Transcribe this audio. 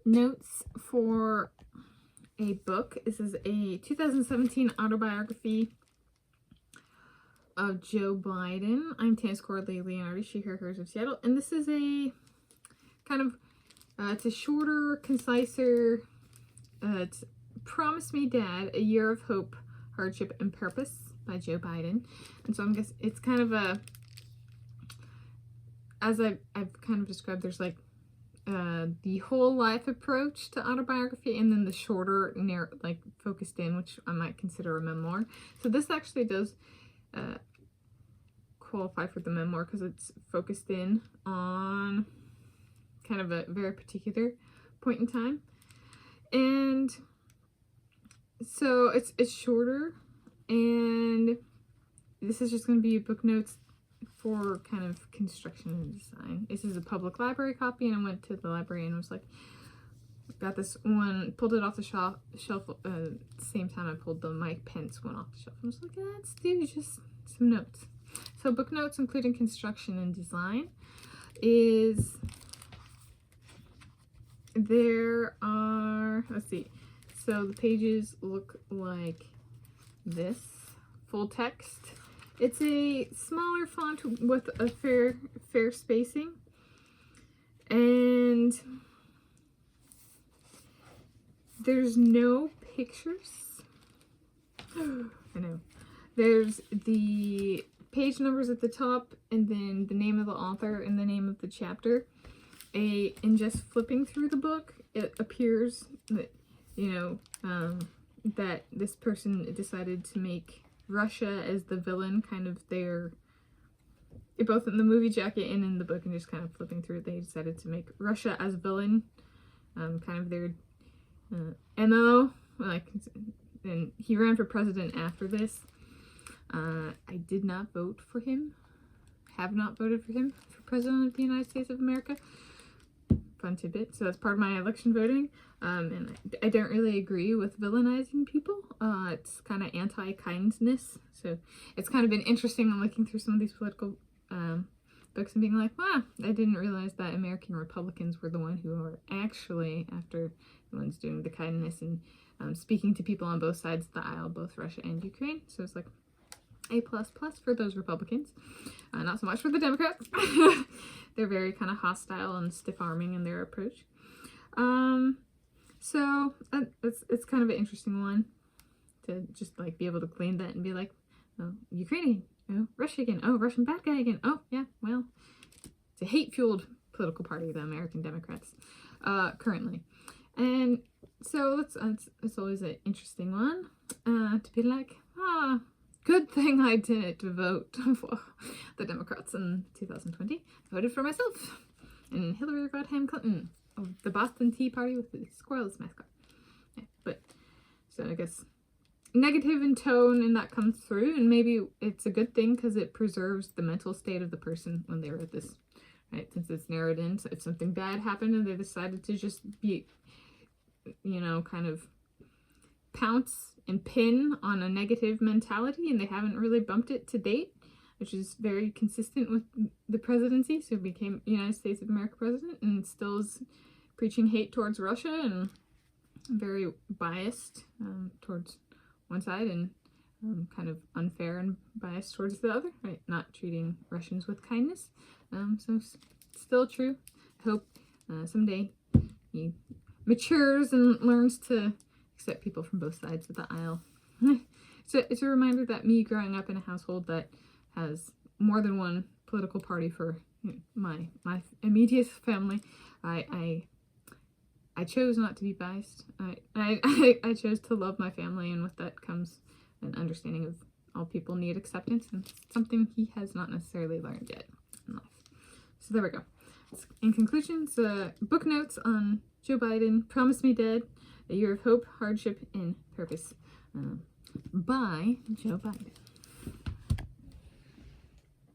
notes for a book. This is a 2017 autobiography of Joe Biden. I'm Tanis Coralee Leonhardi, she, her, hers of Seattle. And this is a kind of, it's a shorter, conciser, it's Promise Me Dad, A Year of Hope, Hardship, and Purpose by Joe Biden. And so I'm guessing it's kind of a, as I've kind of described, there's like the whole life approach to autobiography, and then the shorter, like focused in, which I might consider a memoir. So this actually does qualify for the memoir because it's focused in on kind of a very particular point in time. And so it's shorter, and this is just going to be book notes for kind of construction and design. This is a public library copy, and I went to the library and was like, got this one, pulled it off the shelf at the same time I pulled the Mike Pence one off the shelf. I was like, yeah, let's do just some notes. So book notes, including construction and design, is there are, let's see, so the pages look like this, full text. It's a smaller font with a fair spacing, and there's no pictures. I know. There's the page numbers at the top, and then the name of the author and the name of the chapter. And just flipping through the book, it appears that, that this person decided to make Russia as the villain, kind of their, both in the movie jacket and in the book, and just kind of flipping through it, they decided to make Russia as villain, kind of their MO, like, and he ran for president after this. I did not vote for him, have not voted for him for president of the United States of America. Fun tidbit. So that's part of my election voting. And I don't really agree with villainizing people. It's kind of anti-kindness. So it's kind of been interesting looking through some of these political books and being like, wow, I didn't realize that American Republicans were the one who are actually after the ones doing the kindness and speaking to people on both sides of the aisle, both Russia and Ukraine. So it's like A++ for those Republicans. Not so much for the Democrats. They're very kind of hostile and stiff-arming in their approach. So it's kind of an interesting one to just like be able to glean that and be like, oh, Ukrainian, oh, Russia again, oh, Russian bad guy again, oh, yeah, well, it's a hate-fueled political party, the American Democrats, currently. And so it's always an interesting one to be like, good thing I didn't vote for the Democrats in 2020. I voted for myself and Hillary Rodham Clinton of the Boston Tea Party with the squirrels mascot. Yeah, but so I guess negative in tone, and that comes through, and maybe it's a good thing because it preserves the mental state of the person when they wrote this, right? Since it's narrowed in, so if something bad happened and they decided to just be, kind of pounce and pin on a negative mentality, and they haven't really bumped it to date, which is very consistent with the presidency. So became United States of America president and still is preaching hate towards Russia and very biased towards one side and kind of unfair and biased towards the other, right? Not treating Russians with kindness. So still true. I hope someday he matures and learns to accept people from both sides of the aisle. So it's a reminder that me growing up in a household that has more than one political party for my immediate family, I chose not to be biased. I chose to love my family, and with that comes an understanding of all people need acceptance, and something he has not necessarily learned yet in life. So there we go. In conclusion, book notes on Joe Biden, Promise Me Dad, A Year of Hope, Hardship, and Purpose by Joe Biden.